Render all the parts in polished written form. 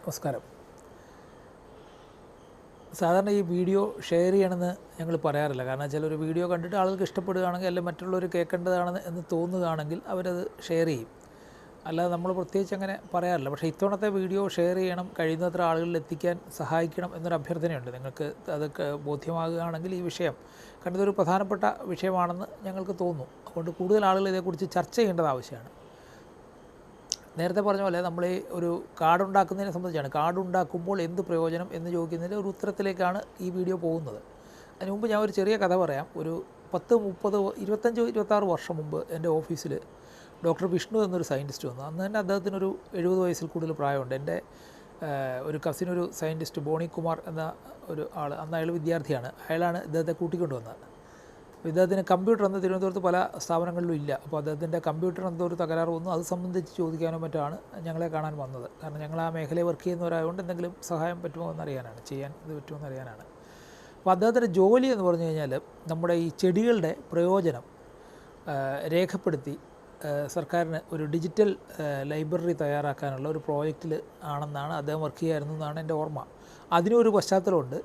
നമസ്കാരം. സാധാരണ ഈ വീഡിയോ ഷെയർ ചെയ്യണമെന്ന് ഞങ്ങൾ പറയാറില്ല. കാരണം ചിലർ വീഡിയോ കണ്ടിട്ട് ആളുകൾക്ക് ഇഷ്ടപ്പെടുകയാണെങ്കിൽ അല്ലെങ്കിൽ മറ്റുള്ളവർ കേൾക്കേണ്ടതാണെന്ന് എന്ന് തോന്നുകയാണെങ്കിൽ അവരത് ഷെയർ ചെയ്യും. അല്ലാതെ നമ്മൾ പ്രത്യേകിച്ച് അങ്ങനെ പറയാറില്ല. പക്ഷേ ഇത്തവണത്തെ വീഡിയോ ഷെയർ ചെയ്യണം, കഴിയുന്നത്ര ആളുകളിൽ എത്തിക്കാൻ സഹായിക്കണം എന്നൊരു അഭ്യർത്ഥനയുണ്ട്. നിങ്ങൾക്ക് അതൊക്കെ ബോധ്യമാകുകയാണെങ്കിൽ ഈ വിഷയം കാരണം ഇതൊരു പ്രധാനപ്പെട്ട വിഷയമാണെന്ന് ഞങ്ങൾക്ക് തോന്നുന്നു. അതുകൊണ്ട് കൂടുതൽ ആളുകൾ ഇതേക്കുറിച്ച് ചർച്ച ചെയ്യേണ്ടത് ആവശ്യമാണ്. നേരത്തെ പറഞ്ഞ പോലെ നമ്മൾ ഈ ഒരു കാർഡ് ഉണ്ടാക്കുന്നതിനെ സംബന്ധിച്ചാണ്. കാർഡ് ഉണ്ടാക്കുമ്പോൾ എന്ത് പ്രയോജനം എന്ന് ചോദിക്കുന്നതിൻ്റെ ഒരു ഉത്തരത്തിലേക്കാണ് ഈ വീഡിയോ പോകുന്നത്. അതിന് മുമ്പ് ഞാൻ ഒരു ചെറിയ കഥ പറയാം. ഒരു 10, 30, 25, 26 വർഷം മുമ്പ് എൻ്റെ ഓഫീസിൽ ഡോക്ടർ വിഷ്ണു എന്നൊരു സയൻറ്റിസ്റ്റ് വന്നു. അന്ന് തന്നെ അദ്ദേഹത്തിനൊരു 70 വയസ്സിൽ കൂടുതൽ പ്രായമുണ്ട്. എൻ്റെ ഒരു കസിനൊരു സയൻറ്റിസ്റ്റ് ബോണി കുമാർ എന്ന ഒരു ആൾ, അന്ന് അയാൾ വിദ്യാർത്ഥിയാണ്. അയാളാണ് ഇദ്ദേഹത്തെ കൂട്ടിക്കൊണ്ട് വന്നത്. ഇദ്ദേഹത്തിന് കമ്പ്യൂട്ടർ അന്ന് തിരുവനന്തപുരത്ത് പല സ്ഥാപനങ്ങളിലും ഇല്ല. അപ്പോൾ അദ്ദേഹത്തിൻ്റെ കമ്പ്യൂട്ടർ എന്തോ ഒരു തകരാറ് വന്നു. അത് സംബന്ധിച്ച് ചോദിക്കാനോ മറ്റാണ് ഞങ്ങളെ കാണാൻ വന്നത്. കാരണം ഞങ്ങൾ ആ മേഖലയിൽ വർക്ക് ചെയ്യുന്നവരായതുകൊണ്ട് എന്തെങ്കിലും സഹായം പറ്റുമോ എന്നറിയാനാണ്, ചെയ്യാൻ ഇത് പറ്റുമോ എന്നറിയാനാണ്. അപ്പോൾ അദ്ദേഹത്തിൻ്റെ ജോലി എന്ന് പറഞ്ഞു കഴിഞ്ഞാൽ നമ്മുടെ ഈ ചെടികളുടെ പ്രയോജനം രേഖപ്പെടുത്തി സർക്കാരിന് ഒരു ഡിജിറ്റൽ ലൈബ്രറി തയ്യാറാക്കാനുള്ള ഒരു പ്രോജക്റ്റിൽ ആണെന്നാണ് അദ്ദേഹം വർക്ക് ചെയ്യായിരുന്നു എന്നാണ് എൻ്റെ ഓർമ്മ. അതിനൊരു പശ്ചാത്തലമുണ്ട്.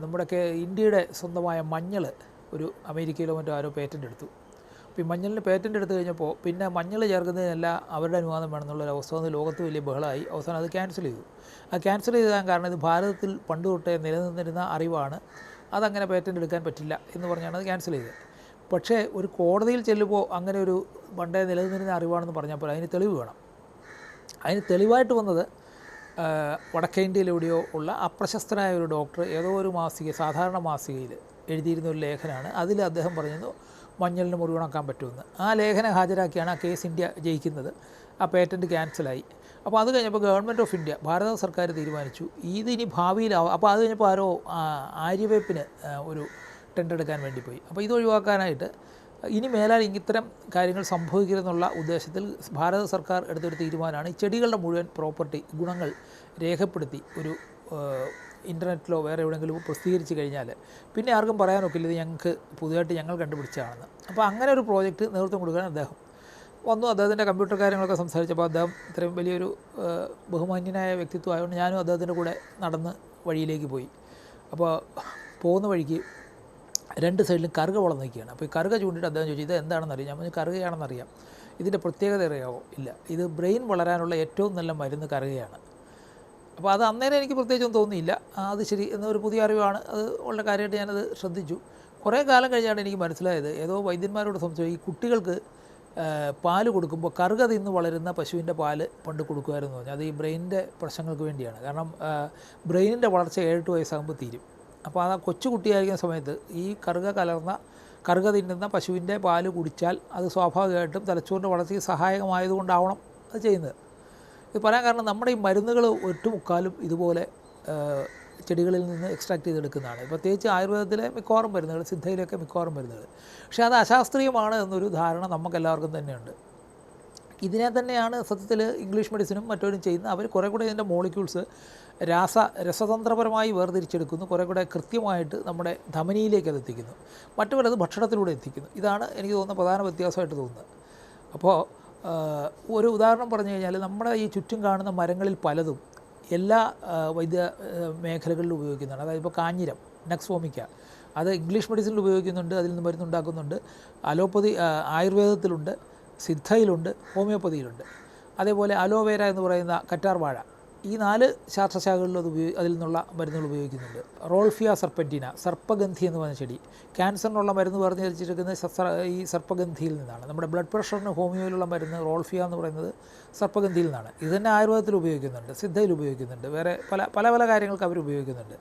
നമ്മുടെയൊക്കെ ഇന്ത്യയുടെ സ്വന്തമായ മഞ്ഞൾ ഒരു അമേരിക്കയിലോ മറ്റോ ആരോ പേറ്റൻ്റ് എടുത്തു. അപ്പോൾ ഈ മഞ്ഞളിന് പേറ്റൻ്റ് എടുത്തു കഴിഞ്ഞപ്പോൾ പിന്നെ മഞ്ഞൾ ചേർക്കുന്നതിനെല്ലാം അവരുടെ അനുവാദം വേണമെന്നുള്ളൊരു അവസ്ഥ വന്ന് ലോകത്ത് വലിയ ബഹളമായി. അവസാനം അത് ക്യാൻസൽ ചെയ്തു. ആ ക്യാൻസൽ ചെയ്താൻ കാരണം ഇത് ഭാരതത്തിൽ പണ്ട് തൊട്ടേ നിലനിന്നിരുന്ന അറിവാണ്, അതങ്ങനെ പേറ്റൻ്റ് എടുക്കാൻ പറ്റില്ല എന്ന് പറഞ്ഞാണ് അത് ക്യാൻസൽ ചെയ്തത്. പക്ഷേ ഒരു കോടതിയിൽ ചെല്ലുമ്പോൾ അങ്ങനെ ഒരു പണ്ടേ നിലനിന്നിരുന്ന അറിവാണെന്ന് പറഞ്ഞപ്പോൾ അതിന് തെളിവ് വേണം. അതിന് തെളിവായിട്ട് വന്നത് വടക്കേ ഇന്ത്യയിലെവിടെയോ ഉള്ള അപ്രശസ്തനായ ഒരു ഡോക്ടർ ഏതോ ഒരു മാസിക, സാധാരണ മാസികയിൽ എഴുതിയിരുന്ന ഒരു ലേഖനമാണ്. അതിൽ അദ്ദേഹം പറഞ്ഞത് മഞ്ഞളിന് മുറിവുണക്കാൻ പറ്റുമെന്ന്. ആ ലേഖനം ഹാജരാക്കിയാണ് ആ കേസ് ഇന്ത്യ ജയിക്കുന്നത്. ആ പേറ്റൻറ്റ് ക്യാൻസലായി. അപ്പോൾ അത് കഴിഞ്ഞപ്പോൾ ഗവൺമെൻറ് ഓഫ് ഇന്ത്യ, ഭാരത സർക്കാർ തീരുമാനിച്ചു ഇതിനി ഭാവിയിലാവും. അപ്പോൾ അത് കഴിഞ്ഞപ്പോൾ ആരോ ആര്യവേപ്പിന് ഒരു ടെൻഡർ എടുക്കാൻ വേണ്ടി പോയി. അപ്പോൾ ഇത് ഒഴിവാക്കാനായിട്ട് ഇനി മേലാൽ ഇത്തരം കാര്യങ്ങൾ സംഭവിക്കരുതെന്നുള്ള ഉദ്ദേശത്തിൽ ഭാരത സർക്കാർ എടുത്തൊരു തീരുമാനമാണ് ഈ ചെടികളുടെ മുഴുവൻ പ്രോപ്പർട്ടി ഗുണങ്ങൾ രേഖപ്പെടുത്തി ഒരു ഇൻ്റർനെറ്റിലോ വേറെ എവിടെയെങ്കിലും പ്രസിദ്ധീകരിച്ച് കഴിഞ്ഞാൽ പിന്നെ ആർക്കും പറയാനൊക്കില്ല ഇത് ഞങ്ങൾക്ക് പുതിയതായിട്ട് ഞങ്ങൾ കണ്ടുപിടിച്ചതാണെന്ന്. അപ്പോൾ അങ്ങനെ ഒരു പ്രോജക്റ്റ് നേതൃത്വം കൊടുക്കാൻ അദ്ദേഹം വന്നു. അദ്ദേഹത്തിൻ്റെ കമ്പ്യൂട്ടർ കാര്യങ്ങളൊക്കെ സംസാരിച്ചപ്പോൾ അദ്ദേഹം ഇത്രയും വലിയൊരു ബഹുമാന്യനായ വ്യക്തിത്വം ആയതുകൊണ്ട് ഞാനും അദ്ദേഹത്തിൻ്റെ കൂടെ നടന്ന് വഴിയിലേക്ക് പോയി. അപ്പോൾ പോകുന്ന വഴിക്ക് രണ്ട് സൈഡിലും കറുക വളം നിൽക്കുകയാണ്. അപ്പോൾ ഈ കറുക ചൂണ്ടിയിട്ട് അദ്ദേഹം ചോദിച്ചു ഇത് എന്താണെന്നറിയാം. ഞാൻ പറഞ്ഞു കറുകയാണെന്നറിയാം. ഇതിൻ്റെ പ്രത്യേകത അറിയാമോ? ഇല്ല. ഇത് ബ്രെയിൻ വളരാനുള്ള ഏറ്റവും നല്ല മരുന്ന് കറുകയാണ്. അപ്പോൾ അത് അന്നേരം എനിക്ക് പ്രത്യേകിച്ചൊന്നും തോന്നിയില്ല. അത് ശരി എന്നൊരു പുതിയ അറിവാണ്, അത് ഉള്ള കാര്യമായിട്ട് ഞാനത് ശ്രദ്ധിച്ചു. കുറേ കാലം കഴിഞ്ഞാണ് എനിക്ക് മനസ്സിലായത്, ഏതോ വൈദ്യന്മാരോട് സംസാരിച്ചു, ഈ കുട്ടികൾക്ക് പാല് കൊടുക്കുമ്പോൾ കറുക തിന്ന് വളരുന്ന പശുവിൻ്റെ പാല് പണ്ട് കൊടുക്കുമായിരുന്നു പറഞ്ഞാൽ അത് ഈ ബ്രെയിനിൻ്റെ പ്രശ്നങ്ങൾക്ക് വേണ്ടിയാണ്. കാരണം ബ്രെയിനിൻ്റെ വളർച്ച 7-8 വയസ്സാകുമ്പോൾ തീരും. അപ്പോൾ ആ കൊച്ചു കുട്ടിയായിരിക്കുന്ന സമയത്ത് ഈ കറുക തിന്നുന്ന പശുവിൻ്റെ പാല് കുടിച്ചാൽ അത് സ്വാഭാവികമായിട്ടും തലച്ചോറിൻ്റെ വളർച്ചയ്ക്ക് സഹായകമായതുകൊണ്ടാവണം അത് ചെയ്യുന്നത്. ഇത് പറയാൻ കാരണം നമ്മുടെ ഈ മരുന്നുകൾ ഒട്ടുമുക്കാലും ഇതുപോലെ ചെടികളിൽ നിന്ന് എക്സ്ട്രാക്ട് ചെയ്തെടുക്കുന്നതാണ്. പ്രത്യേകിച്ച് ആയുർവേദത്തിലെ മിക്കവാറും മരുന്നുകൾ, സിദ്ധയിലൊക്കെ മിക്കവാറും മരുന്നുകൾ. പക്ഷേ അത് അശാസ്ത്രീയമാണ് എന്നൊരു ധാരണ നമുക്കെല്ലാവർക്കും തന്നെയുണ്ട്. ഇതിനെ തന്നെയാണ് സത്യത്തിൽ ഇംഗ്ലീഷ് മെഡിസിനും മറ്റവരും ചെയ്യുന്നത്. അവർ കുറേ കൂടെ ഇതിൻ്റെ മോളിക്യൂൾസ് രസതന്ത്രപരമായി വേർതിരിച്ചെടുക്കുന്നു, കുറേ കൂടെ കൃത്യമായിട്ട് നമ്മുടെ ധമനിയിലേക്ക് അത് എത്തിക്കുന്നു. മറ്റു പലത് ഭക്ഷണത്തിലൂടെ എത്തിക്കുന്നു. ഇതാണ് എനിക്ക് തോന്നുന്ന പ്രധാന വ്യത്യാസമായിട്ട് തോന്നുന്നത്. അപ്പോൾ ഒരു ഉദാഹരണം പറഞ്ഞു കഴിഞ്ഞാൽ നമ്മുടെ ഈ ചുറ്റും കാണുന്ന മരങ്ങളിൽ പലതും എല്ലാ വൈദ്യ മേഖലകളിലും ഉപയോഗിക്കുന്നതാണ്. അതായത് ഇപ്പോൾ കാഞ്ഞിരം, നക്സ്, അത് ഇംഗ്ലീഷ് മെഡിസിനിൽ ഉപയോഗിക്കുന്നുണ്ട്, അതിൽ നിന്ന് മരുന്നുണ്ടാക്കുന്നുണ്ട്. അലോപ്പതി ആയുർവേദത്തിലുണ്ട്, സിദ്ധയിലുണ്ട്, ഹോമിയോപ്പതിയിലുണ്ട്. അതേപോലെ അലോവേര എന്ന് പറയുന്ന കറ്റാർ വാഴ, ഈ 4 ശാസ്ത്രശാഖകളിലും അതിൽ നിന്നുള്ള മരുന്നുകൾ ഉപയോഗിക്കുന്നുണ്ട്. റോൾഫിയ സർപ്പൻറ്റീന, സർപ്പഗന്ധി എന്ന് പറഞ്ഞ ചെടി, ക്യാൻസറിനുള്ള മരുന്ന് പറഞ്ഞു വെച്ചിരിക്കുന്നത് ഈ സർപ്പഗന്ധിയിൽ നിന്നാണ്. നമ്മുടെ ബ്ലഡ് പ്രഷറിന് ഹോമിയോയിലുള്ള മരുന്ന് റോൾഫിയ എന്ന് പറയുന്നത് സർപ്പഗന്ധിയിൽ നിന്നാണ്. ഇത് തന്നെ ആയുർവേദത്തിൽ ഉപയോഗിക്കുന്നുണ്ട്, സിദ്ധയിൽ ഉപയോഗിക്കുന്നുണ്ട്, വേറെ പല കാര്യങ്ങൾക്ക് അവർ ഉപയോഗിക്കുന്നുണ്ട്.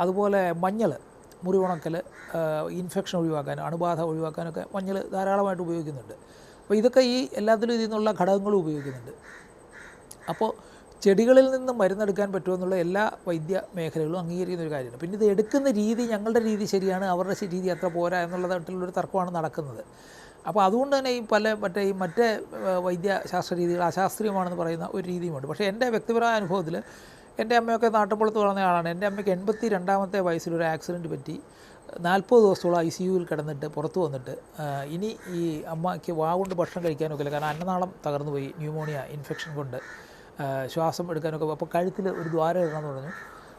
അതുപോലെ മഞ്ഞൾ, മുറിവുണക്കൽ, ഇൻഫെക്ഷൻ ഒഴിവാക്കാൻ, അണുബാധ ഒഴിവാക്കാനൊക്കെ മഞ്ഞൾ ധാരാളമായിട്ട് ഉപയോഗിക്കുന്നുണ്ട്. അപ്പോൾ ഇതൊക്കെ ഈ എല്ലാത്തിലും ഇതിൽ നിന്നുള്ള ഘടകങ്ങളും ഉപയോഗിക്കുന്നുണ്ട്. അപ്പോൾ ചെടികളിൽ നിന്ന് മരുന്നെടുക്കാൻ പറ്റുമെന്നുള്ള എല്ലാ വൈദ്യ മേഖലകളും അംഗീകരിക്കുന്ന ഒരു കാര്യമാണ്. പിന്നെ ഇത് എടുക്കുന്ന രീതി, ഞങ്ങളുടെ രീതി ശരിയാണ്, അവരുടെ രീതി അത്ര പോരാ എന്നുള്ളതായിട്ടുള്ളൊരു തർക്കമാണ് നടക്കുന്നത്. അപ്പോൾ അതുകൊണ്ട് തന്നെ ഈ മറ്റേ വൈദ്യശാസ്ത്ര രീതികൾ അശാസ്ത്രീയമാണെന്ന് പറയുന്ന ഒരു രീതിയുമുണ്ട്. പക്ഷേ എൻ്റെ വ്യക്തിപരമായ അനുഭവത്തിൽ എൻ്റെ അമ്മയൊക്കെ നാട്ടിൻപുറത്ത് വളർന്ന ആളാണ്. എൻ്റെ അമ്മയ്ക്ക് 82ാമത്തെ വയസ്സിലൊരു ആക്സിഡൻറ്റ് പറ്റി 40 ദിവസത്തോളം ICUവിൽ കിടന്നിട്ട് പുറത്ത് വന്നിട്ട് ഇനി ഈ അമ്മയ്ക്ക് കൊണ്ട് ഭക്ഷണം കഴിക്കാനൊക്കെ ഇല്ല. കാരണം അന്നനാളം തകർന്നു പോയി, ന്യൂമോണിയ ഇൻഫെക്ഷൻ കൊണ്ട്. ശ്വാസം എടുക്കാനൊക്കെ. അപ്പോൾ കഴുത്തിൽ ഒരു ദ്വാരം ഇടണമെന്ന് പറഞ്ഞു.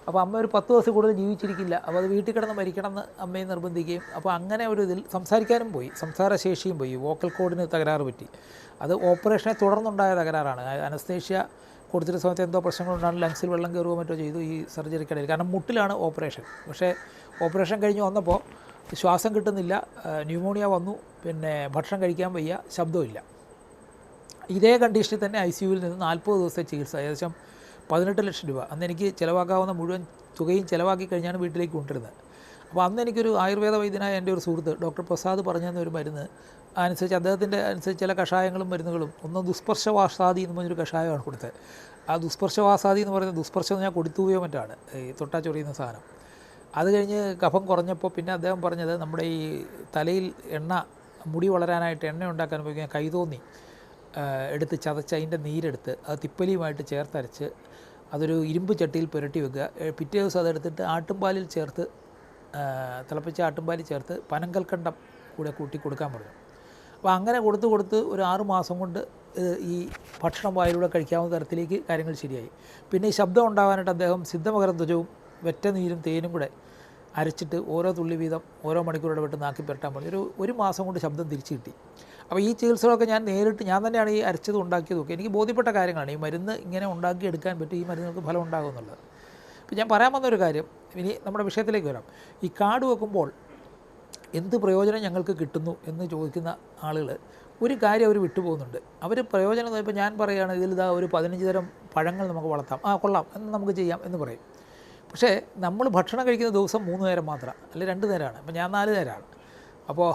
അപ്പോൾ അമ്മ ഒരു 10 ദിവസം കൂടുതൽ ജീവിച്ചിരിക്കില്ല, അപ്പോൾ അത് വീട്ടിൽ കിടന്ന് മരിക്കണം എന്ന് അമ്മയെ നിർബന്ധിക്കുകയും, അപ്പോൾ അങ്ങനെ ഒരു ഇതിൽ സംസാരിക്കാനും പോയി, സംസാരശേഷിയും പോയി, വോക്കൽ കോഡിന് തകരാറ് പറ്റി. അത് ഓപ്പറേഷനെ തുടർന്നുണ്ടായ തകരാറാണ്. അനസ്തേഷ്യ കൊടുത്തിട്ട് സമയത്ത് എന്തോ പ്രശ്നങ്ങളുണ്ടാകും, ലങ്സിൽ വെള്ളം കയറുകയോ മറ്റോ ചെയ്തു ഈ സർജറിക്കിടയിൽ. കാരണം മുട്ടിലാണ് ഓപ്പറേഷൻ. പക്ഷേ ഓപ്പറേഷൻ കഴിഞ്ഞ് വന്നപ്പോൾ ശ്വാസം കിട്ടുന്നില്ല, ന്യൂമോണിയ വന്നു, പിന്നെ ഭക്ഷണം കഴിക്കാൻ വയ്യ, ശബ്ദമില്ല. ഇതേ കണ്ടീഷനിൽ തന്നെ ICUവിൽ നിന്ന് 40 ദിവസത്തെ ചികിത്സ, ഏകദേശം 18 ലക്ഷം രൂപ. അന്ന് എനിക്ക് ചിലവാക്കാവുന്ന മുഴുവൻ തുകയും ചിലവാക്കി കഴിഞ്ഞാണ് വീട്ടിലേക്ക് കൊണ്ടുവരുന്നത്. അപ്പോൾ അന്ന് എനിക്കൊരു ആയുർവേദ വൈദ്യനായ എൻ്റെ ഒരു സുഹൃത്ത് ഡോക്ടർ പ്രസാദ് പറഞ്ഞു തന്ന ഒരു മരുന്ന് അനുസരിച്ച്, അദ്ദേഹത്തിൻ്റെ അനുസരിച്ച് ചില കഷായങ്ങളും മരുന്നുകളും, ഒന്ന് ദുസ്പർശവാസാദി എന്ന് പറഞ്ഞൊരു കഷായമാണ് കൊടുത്തത്. ആ ദുസ്പർശവാസാദി എന്ന് പറയുന്നത്, ദുസ്പർശം ഞാൻ കൊടുത്തുകയോ മറ്റാണ്, ഈ തൊട്ടാ ചൊറിയുന്ന സാധനം. അത് കഴിഞ്ഞ് കഫം കുറഞ്ഞപ്പോൾ പിന്നെ അദ്ദേഹം പറഞ്ഞത്, നമ്മുടെ ഈ തലയിൽ മുടി വളരാനായിട്ട് എണ്ണ ഉണ്ടാക്കാൻ ഉപയോഗിക്കുന്ന കൈതോന്നി എടുത്ത് ചതച്ച് അതിൻ്റെ നീരെടുത്ത് അത് തിപ്പലിയുമായിട്ട് ചേർത്തരച്ച് അതൊരു ഇരുമ്പ് ചട്ടിയിൽ പുരട്ടി വെക്കുക. പിറ്റേ ദിവസം അതെടുത്തിട്ട് ആട്ടുംപാലിൽ ചേർത്ത്, തിളപ്പിച്ച ആട്ടുംപാലിൽ ചേർത്ത് പനങ്കൽക്കണ്ടം കൂടെ കൂട്ടി കൊടുക്കാൻ പറഞ്ഞു. അപ്പോൾ അങ്ങനെ കൊടുത്ത് ഒരു 6 മാസം കൊണ്ട് ഈ ഭക്ഷണം വായിലൂടെ കഴിക്കാവുന്ന തരത്തിലേക്ക് കാര്യങ്ങൾ ശരിയായി. പിന്നെ ഈ ശബ്ദം ഉണ്ടാകാനായിട്ട് അദ്ദേഹം സിദ്ധമകരധ്വജവും വെറ്റ നീരും തേനും കൂടെ അരച്ചിട്ട് ഓരോ തുള്ളി വീതം ഓരോ മണിക്കൂർ ഇടവിട്ട് നാക്കി പുരട്ടാൻ പറഞ്ഞു. ഒരു മാസം കൊണ്ട് ശബ്ദം തിരിച്ചു കിട്ടി. അപ്പോൾ ഈ ചികിത്സകളൊക്കെ ഞാൻ തന്നെയാണ് ഈ അരച്ചത് ഉണ്ടാക്കിയതൊക്കെ. എനിക്ക് ബോധ്യപ്പെട്ട കാര്യങ്ങളാണ്. ഈ മരുന്ന് ഇങ്ങനെ ഉണ്ടാക്കിയെടുക്കാൻ പറ്റും, ഈ മരുന്നുകൾക്ക് ഫലം ഉണ്ടാകും എന്നുള്ളത്. അപ്പോൾ ഞാൻ പറയാൻ വന്നൊരു കാര്യം, ഇനി നമ്മുടെ വിഷയത്തിലേക്ക് വരാം. ഈ കാർഡ് വെക്കുമ്പോൾ എന്ത് പ്രയോജനം ഞങ്ങൾക്ക് കിട്ടുന്നു എന്ന് ചോദിക്കുന്ന ആളുകൾ ഒരു കാര്യം അവർ വിട്ടുപോകുന്നുണ്ട്. അവർ പ്രയോജനം, ഇപ്പോൾ ഞാൻ പറയുകയാണ്, ഇതിലിതാ ഒരു 15 തരം പഴങ്ങൾ നമുക്ക് വളർത്താം, കൊള്ളാം എന്ന് നമുക്ക് ചെയ്യാം എന്ന് പറയും. പക്ഷേ നമ്മൾ ഭക്ഷണം കഴിക്കുന്ന ദിവസം 3 നേരം മാത്രമാണ്, അല്ലെങ്കിൽ 2 നേരമാണ്. അപ്പോൾ ഞാൻ 4 നേരമാണ്. അപ്പോൾ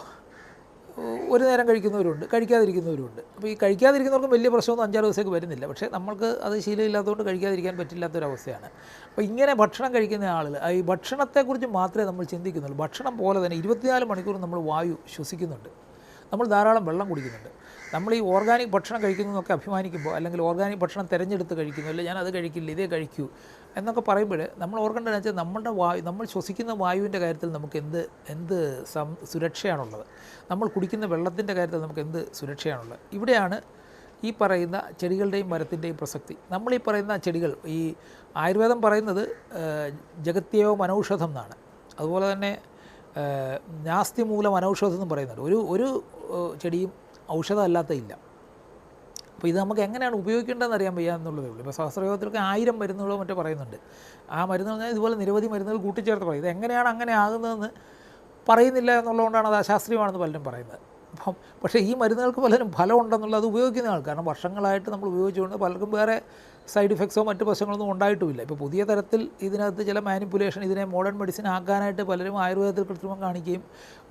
ഒരു നേരം കഴിക്കുന്നവരുണ്ട്, കഴിക്കാതിരിക്കുന്നവരുണ്ട്. അപ്പോൾ ഈ കഴിക്കാതിരിക്കുന്നവർക്കും വലിയ പ്രശ്നമൊന്നും 5-6 ദിവസത്തേക്ക് വരുന്നില്ല. പക്ഷേ നമ്മൾക്ക് അത് ശീലമില്ലാത്തതുകൊണ്ട് കഴിക്കാതിരിക്കാൻ പറ്റില്ലാത്തൊരവസ്ഥയാണ്. അപ്പോൾ ഇങ്ങനെ ഭക്ഷണം കഴിക്കുന്ന ആളുകൾ ഈ ഭക്ഷണത്തെക്കുറിച്ച് മാത്രമേ നമ്മൾ ചിന്തിക്കുന്നുള്ളൂ. ഭക്ഷണം പോലെ തന്നെ 24 മണിക്കൂർ നമ്മൾ വായു ശ്വസിക്കുന്നുണ്ട്, നമ്മൾ ധാരാളം വെള്ളം കുടിക്കുന്നുണ്ട്. നമ്മൾ ഈ ഓർഗാനിക് ഭക്ഷണം കഴിക്കുന്നു എന്നൊക്കെ അഭിമാനിക്കുമ്പോൾ, അല്ലെങ്കിൽ ഓർഗാനിക് ഭക്ഷണം തിരഞ്ഞെടുത്ത് കഴിക്കുന്നു, അല്ലെങ്കിൽ ഞാനത് കഴിക്കില്ല ഇതേ കഴിക്കൂ എന്നൊക്കെ പറയുമ്പോൾ നമ്മൾ ഓർക്കേണ്ടതെന്ന് വെച്ചാൽ നമ്മൾ ശ്വസിക്കുന്ന വായുവിൻ്റെ കാര്യത്തിൽ നമുക്ക് എന്ത് സുരക്ഷയാണുള്ളത്, നമ്മൾ കുടിക്കുന്ന വെള്ളത്തിൻ്റെ കാര്യത്തിൽ നമുക്ക് എന്ത് സുരക്ഷയാണുള്ളത്. ഇവിടെയാണ് ഈ പറയുന്ന ചെടികളുടെയും മരത്തിൻ്റെയും പ്രസക്തി. നമ്മൾ ഈ പറയുന്ന ചെടികൾ, ഈ ആയുർവേദം പറയുന്നത് ജഗത്യേവ മനൗഷധം എന്നാണ്. അതുപോലെ തന്നെ നാസ്തി മൂലം അനൗഷധം എന്നും പറയുന്നുണ്ട്. ഒരു ചെടിയും ഔഷധമല്ലാത്ത ഇല്ല. അപ്പോൾ ഇത് നമുക്ക് എങ്ങനെയാണ് ഉപയോഗിക്കേണ്ടതെന്ന് അറിയാൻ വയ്യ എന്നുള്ളതേ ഉള്ളൂ. ഇപ്പോൾ സഹസ്രയോഗത്തിലൊക്കെ 1000 മരുന്നുകളോ മറ്റോ പറയുന്നുണ്ട്. ആ മരുന്നുകൾ ഇതുപോലെ നിരവധി മരുന്നുകൾ കൂട്ടിച്ചേർത്ത് പറയും. ഇത് എങ്ങനെയാണ് അങ്ങനെ ആകുന്നതെന്ന് പറയുന്നില്ല എന്നുള്ളതുകൊണ്ടാണ് അത് അശാസ്ത്രീയമാണെന്ന് പലരും പറയുന്നത്. പക്ഷേ ഈ മരുന്നുകൾക്ക് പലരും ഫലമുണ്ടെന്നുള്ളത് ഉപയോഗിക്കുന്ന ആൾ, കാരണം വർഷങ്ങളായിട്ട് നമ്മൾ ഉപയോഗിച്ചുകൊണ്ട് പലർക്കും വേറെ സൈഡ് ഇഫക്ട്സോ മറ്റു പ്രശ്നങ്ങളൊന്നും ഉണ്ടായിട്ടുമില്ല. ഇപ്പോൾ പുതിയ തരത്തിൽ ഇതിനകത്ത് ചില മാനിപ്പുലേഷൻ, ഇതിനെ മോഡേൺ മെഡിസിൻ ആക്കാനായിട്ട് പലരും ആയുർവേദത്തിൽ കൃത്രിമം കാണിക്കുകയും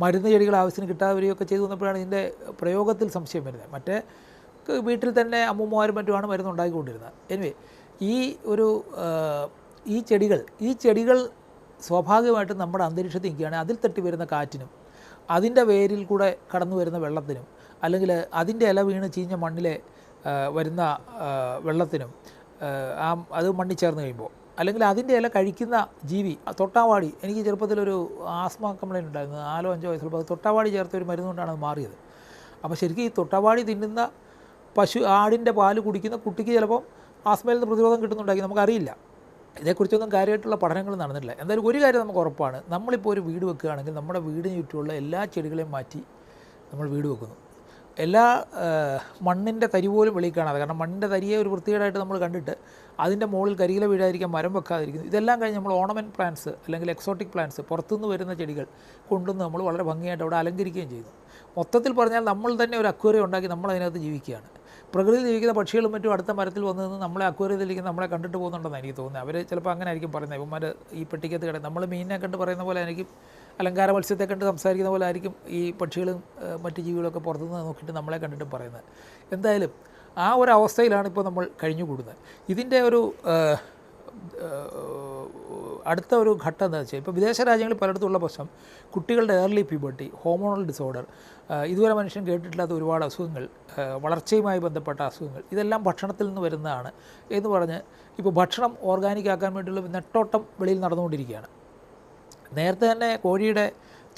മരുന്ന് ചെടികൾ ആവശ്യത്തിന് കിട്ടാതെ വരികയൊക്കെ ചെയ്തു വന്നപ്പോഴാണ് ഇതിൻ്റെ പ്രയോഗത്തിൽ സംശയം വരുന്നത്. മറ്റേ വീട്ടിൽ തന്നെ അമ്മൂമ്മമാരും മറ്റുമാണ് മരുന്ന് ഉണ്ടാക്കിക്കൊണ്ടിരുന്നത്. എനിവേ ഈ ചെടികൾ സ്വാഭാവികമായിട്ടും നമ്മുടെ അന്തരീക്ഷത്തിൽ നിൽക്കുകയാണെങ്കിൽ അതിൽ തട്ടി വരുന്ന കാറ്റിനും അതിൻ്റെ വേരിൽ കൂടെ കടന്നു വരുന്ന വെള്ളത്തിനും, അല്ലെങ്കിൽ അതിൻ്റെ ഇല വീണ് ചീഞ്ഞ മണ്ണിലെ വരുന്ന വെള്ളത്തിനും, അത് മണ്ണിൽ ചേർന്ന് കഴിയുമ്പോൾ, അല്ലെങ്കിൽ അതിൻ്റെ ഇല കഴിക്കുന്ന ജീവി, തൊട്ടാവാടി, എനിക്ക് ചെറുപ്പത്തിലൊരു ആസ്മ കംപ്ലൈൻറ്റ് ഉണ്ടായിരുന്നു, 4-5 വയസ്സുള്ളപ്പോൾ അത് തൊട്ടാവാടി ചേർത്ത ഒരു മരുന്ന് കൊണ്ടാണ് അത് മാറിയത്. അപ്പോൾ ശരിക്കും ഈ തൊട്ടാവാടി തിന്നുന്ന ആടിൻ്റെ പാല് കുടിക്കുന്ന കുട്ടിക്ക് ചിലപ്പോൾ ആസ്മയിൽ നിന്ന് പ്രതിരോധം കിട്ടുന്നുണ്ടാക്കി നമുക്കറിയില്ല. ഇതേക്കുറിച്ചൊന്നും കാര്യമായിട്ടുള്ള പഠനങ്ങൾ നടന്നിട്ടില്ല. എന്തായാലും ഒരു കാര്യം നമുക്ക് ഉറപ്പാണ്, നമ്മളിപ്പോൾ ഒരു വീട് വെക്കുകയാണെങ്കിൽ നമ്മുടെ വീടിന് ചുറ്റുമുള്ള എല്ലാ ചെടികളെയും മാറ്റി നമ്മൾ വീട് വെക്കുന്നു. എല്ലാ മണ്ണിൻ്റെ തരി പോലും വെളിയിൽ കാണാതെ, കാരണം മണ്ണിൻ്റെ തരിയെ ഒരു വൃത്തികേടായിട്ട് നമ്മൾ കണ്ടിട്ട് അതിൻ്റെ മുകളിൽ കരിയില വീഴാതിരിക്കാൻ മരം വെക്കാതിരിക്കുന്നു. ഇതെല്ലാം കഴിഞ്ഞ് നമ്മൾ ഓർണമെൻറ്റ് പ്ലാന്റ്സ് അല്ലെങ്കിൽ എക്സോട്ടിക് പ്ലാന്റ്സ്, പുറത്തുനിന്ന് വരുന്ന ചെടികൾ കൊണ്ടുവന്ന് നമ്മൾ വളരെ ഭംഗിയായിട്ട് അവിടെ അലങ്കരിക്കുകയും ചെയ്യുന്നു. മൊത്തത്തിൽ പറഞ്ഞാൽ നമ്മൾ തന്നെ ഒരു അക്വേറിയം ഉണ്ടാക്കി നമ്മൾ അതിനകത്ത് ജീവിക്കുകയാണ്. പ്രകൃതിയിൽ ജീവിക്കുന്ന പക്ഷികളും മറ്റും അടുത്ത മരത്തിൽ വന്നു നിന്ന് നമ്മളെ അക്വേറിയത്തിലിരിക്കുന്ന നമ്മളെ കണ്ടിട്ട് പോകുന്നുണ്ടെന്ന് എനിക്ക് തോന്നുന്നത്. അവർ ചിലപ്പോൾ അങ്ങനെ ആയിരിക്കും പറയുന്നത്, ഇവന്മാർ ഈ പെട്ടിക്കകത്ത് കിടന്ന്, നമ്മൾ മീനിനെ കണ്ട് പറയുന്ന പോലെ ആയിരിക്കും, അലങ്കാര മത്സ്യത്തെ കണ്ട് സംസാരിക്കുന്ന പോലെ ആയിരിക്കും ഈ പക്ഷികളും മറ്റ് ജീവികളൊക്കെ പുറത്തുനിന്ന് നോക്കിയിട്ട് നമ്മളെ കണ്ടിട്ടും പറയുന്നത്. എന്തായാലും ആ ഒരു അവസ്ഥയിലാണ് ഇപ്പോൾ നമ്മൾ കഴിഞ്ഞുകൂടുന്നത്. ഇതിൻ്റെ ഒരു അടുത്ത ഒരു ഘട്ടം എന്താ വെച്ചാൽ, ഇപ്പോൾ വിദേശ രാജ്യങ്ങളിൽ പലയിടത്തുള്ള പ്രശ്നം കുട്ടികളുടെ ഏർലി പ്യൂബർട്ടി, ഹോർമോണൽ ഡിസോർഡർ, ഇതുവരെ മനുഷ്യൻ കേട്ടിട്ടില്ലാത്ത ഒരുപാട് അസുഖങ്ങൾ, വളർച്ചയുമായി ബന്ധപ്പെട്ട അസുഖങ്ങൾ, ഇതെല്ലാം ഭക്ഷണത്തിൽ നിന്ന് വരുന്നതാണ് എന്ന് പറഞ്ഞ് ഇപ്പോൾ ഭക്ഷണം ഓർഗാനിക് ആക്കാൻ വേണ്ടിയുള്ള നെട്ടോട്ടം വെളിയിൽ നടന്നുകൊണ്ടിരിക്കുകയാണ്. നേരത്തെ തന്നെ കോഴിയുടെ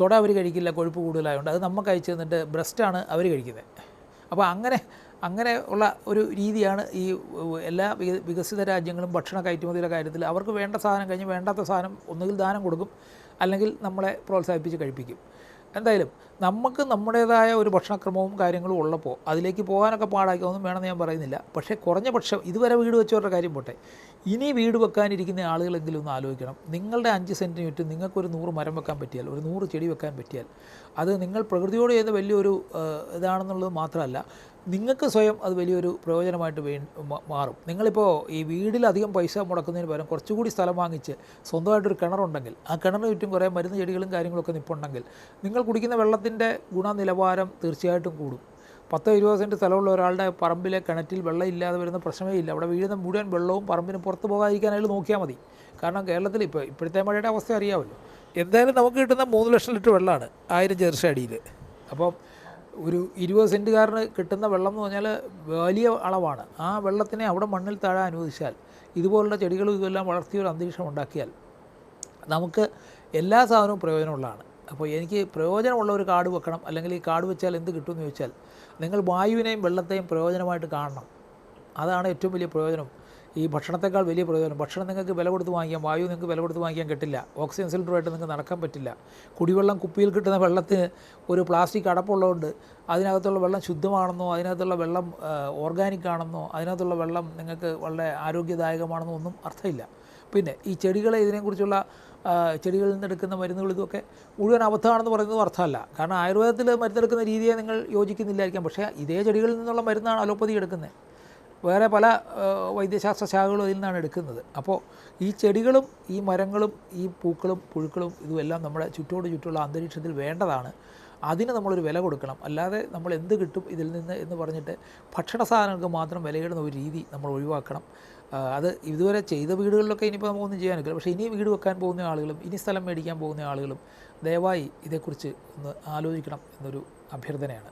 തുട അവർ കഴിക്കില്ല, കൊഴുപ്പ് കൂടുതലായതുകൊണ്ട്, അത് നമുക്ക് അയച്ചു തന്നിട്ട് ബ്രസ്റ്റാണ് അവർ കഴിക്കുന്നത്. അപ്പോൾ അങ്ങനെ അങ്ങനെ ഉള്ള ഒരു രീതിയാണ് ഈ എല്ലാ വികസിത രാജ്യങ്ങളും ഭക്ഷണ കയറ്റുമതിയുടെ കാര്യത്തിൽ അവർക്ക് വേണ്ട സാധനം കഴിഞ്ഞ് വേണ്ടാത്ത സാധനം ഒന്നുകിൽ ദാനം കൊടുക്കും, അല്ലെങ്കിൽ നമ്മളെ പ്രോത്സാഹിപ്പിച്ച് കഴിപ്പിക്കും. എന്തായാലും നമുക്ക് നമ്മുടേതായ ഒരു ഭക്ഷണക്രമവും കാര്യങ്ങളും ഉള്ളപ്പോൾ അതിലേക്ക് പോകാനൊക്കെ പാടാക്കിയൊന്നും വേണമെന്ന് ഞാൻ പറയുന്നില്ല. പക്ഷേ കുറഞ്ഞ പക്ഷം ഇതുവരെ വീട് വെച്ചവരുടെ കാര്യം പോട്ടെ, ഇനി വീട് വെക്കാനിരിക്കുന്ന ആളുകളെങ്കിലും ഒന്ന് ആലോചിക്കണം. നിങ്ങളുടെ 5 സെൻറ്റിന് ചുറ്റും നിങ്ങൾക്കൊരു 100 മരം വെക്കാൻ പറ്റിയാൽ, ഒരു 100 ചെടി വെക്കാൻ പറ്റിയാൽ, അത് നിങ്ങൾ പ്രകൃതിയോട് ചെയ്യുന്ന വലിയൊരു ഇതാണെന്നുള്ളത് മാത്രമല്ല, നിങ്ങൾക്ക് സ്വയം അത് വലിയൊരു പ്രയോജനമായിട്ട് മാറും. നിങ്ങളിപ്പോൾ ഈ വീടിലധികം പൈസ മുടക്കുന്നതിന് പകരം കുറച്ചുകൂടി സ്ഥലം വാങ്ങിച്ച് സ്വന്തമായിട്ടൊരു കിണറുണ്ടെങ്കിൽ ആ കിണറിന് ചുറ്റും കുറേ മരുന്ന് ചെടികളും കാര്യങ്ങളൊക്കെ നിൽപ്പുണ്ടെങ്കിൽ നിങ്ങൾ കുടിക്കുന്ന വെള്ളത്തിൻ്റെ ഗുണനിലവാരം തീർച്ചയായിട്ടും കൂടും. 10-20 സെൻറ്റ് സ്ഥലമുള്ള ഒരാളുടെ പറമ്പിലെ കിണറ്റിൽ വെള്ളം ഇല്ലാതെ വരുന്ന പ്രശ്നമേ ഇല്ല. അവിടെ വീഴുന്ന മുഴുവൻ വെള്ളവും പറമ്പിന് പുറത്ത് പോകാതിരിക്കാൻ അയാൾ നോക്കിയാൽ മതി. കാരണം കേരളത്തിൽ ഇപ്പോഴത്തെ മഴയുടെ അവസ്ഥ അറിയാമല്ലോ. എന്തായാലും നമുക്ക് കിട്ടുന്ന 3 ലക്ഷം ലിറ്റർ വെള്ളമാണ് 1000 ചതുരശ്ര അടിയിൽ. അപ്പം ഒരു 20 സെൻറ്റുകാരന് കിട്ടുന്ന വെള്ളം എന്ന് പറഞ്ഞാൽ വലിയ അളവാണ്. ആ വെള്ളത്തിനെ അവിടെ മണ്ണിൽ താഴെ അനുവദിച്ചാൽ, ഇതുപോലുള്ള ചെടികളും ഇതെല്ലാം വളർത്തിയൊരു അന്തരീക്ഷം ഉണ്ടാക്കിയാൽ നമുക്ക് എല്ലാ സാധനവും പ്രയോജനമുള്ളതാണ്. അപ്പോൾ എനിക്ക് പ്രയോജനമുള്ള ഒരു കാട് വെക്കണം, അല്ലെങ്കിൽ ഈ കാട് വെച്ചാൽ എന്ത് കിട്ടുമെന്ന് ചോദിച്ചാൽ, നിങ്ങൾ വായുവിനെയും വെള്ളത്തെയും പ്രയോജനമായിട്ട് കാണണം. അതാണ് ഏറ്റവും വലിയ പ്രയോജനം. ഈ ഭക്ഷണത്തെക്കാൾ വലിയ പ്രയോജനം. ഭക്ഷണം നിങ്ങൾക്ക് വില കൊടുത്ത് വാങ്ങിക്കാം, വായു നിങ്ങൾക്ക് വില കൊടുത്ത് വാങ്ങിക്കാൻ കിട്ടില്ല. ഓക്സിജൻ സിലിണ്ടറുമായിട്ട് നിങ്ങൾക്ക് നടക്കാൻ പറ്റില്ല. കുടിവെള്ളം കുപ്പിയിൽ കിട്ടുന്ന വെള്ളത്തിന് ഒരു പ്ലാസ്റ്റിക് അടപ്പുള്ളതുകൊണ്ട് അതിനകത്തുള്ള വെള്ളം ശുദ്ധമാണെന്നോ, അതിനകത്തുള്ള വെള്ളം ഓർഗാനിക് ആണെന്നോ, അതിനകത്തുള്ള വെള്ളം നിങ്ങൾക്ക് വളരെ ആരോഗ്യദായകമാണെന്നോ ഒന്നും അർത്ഥമില്ല. പിന്നെ ഈ ചെടികളെ ഇതിനെക്കുറിച്ചുള്ള ചെടികളിൽ നിന്ന് എടുക്കുന്ന മരുന്നുകൾ ഇതൊക്കെ മുഴുവൻ അബദ്ധമാണെന്ന് പറയുന്നത് അർത്ഥമല്ല. കാരണം ആയുർവേദത്തിൽ മരുന്നെടുക്കുന്ന രീതിയെ നിങ്ങൾ യോജിക്കുന്നില്ലായിരിക്കാം, പക്ഷേ ഇതേ ചെടികളിൽ നിന്നുള്ള മരുന്നാണ് അലോപ്പതി എടുക്കുന്നത്. വേറെ പല വൈദ്യശാസ്ത്ര ശാഖകളും ഇതിൽ നിന്നാണ് എടുക്കുന്നത്. അപ്പോൾ ഈ ചെടികളും ഈ മരങ്ങളും ഈ പൂക്കളും പുഴുക്കളും ഇതുമെല്ലാം നമ്മുടെ ചുറ്റുമുള്ള അന്തരീക്ഷത്തിൽ വേണ്ടതാണ്. അതിന് നമ്മളൊരു വില കൊടുക്കണം. അല്ലാതെ നമ്മൾ എന്ത് കിട്ടും ഇതിൽ നിന്ന് എന്ന് പറഞ്ഞിട്ട് ഭക്ഷണ സാധനങ്ങൾക്ക് മാത്രം വിലയിടുന്ന ഒരു രീതി നമ്മൾ ഒഴിവാക്കണം. അത് ഇതുവരെ ചെയ്ത വീടുകളിലൊക്കെ ഇനിയിപ്പോൾ നമുക്കൊന്നും ചെയ്യാനൊക്കില്ല. പക്ഷേ ഇനി വീട് വെക്കാൻ പോകുന്ന ആളുകളും ഇനി സ്ഥലം മേടിക്കാൻ പോകുന്ന ആളുകളും ദയവായി ഇതേക്കുറിച്ച് ഒന്ന് ആലോചിക്കണം എന്നൊരു അഭ്യർത്ഥനയാണ്.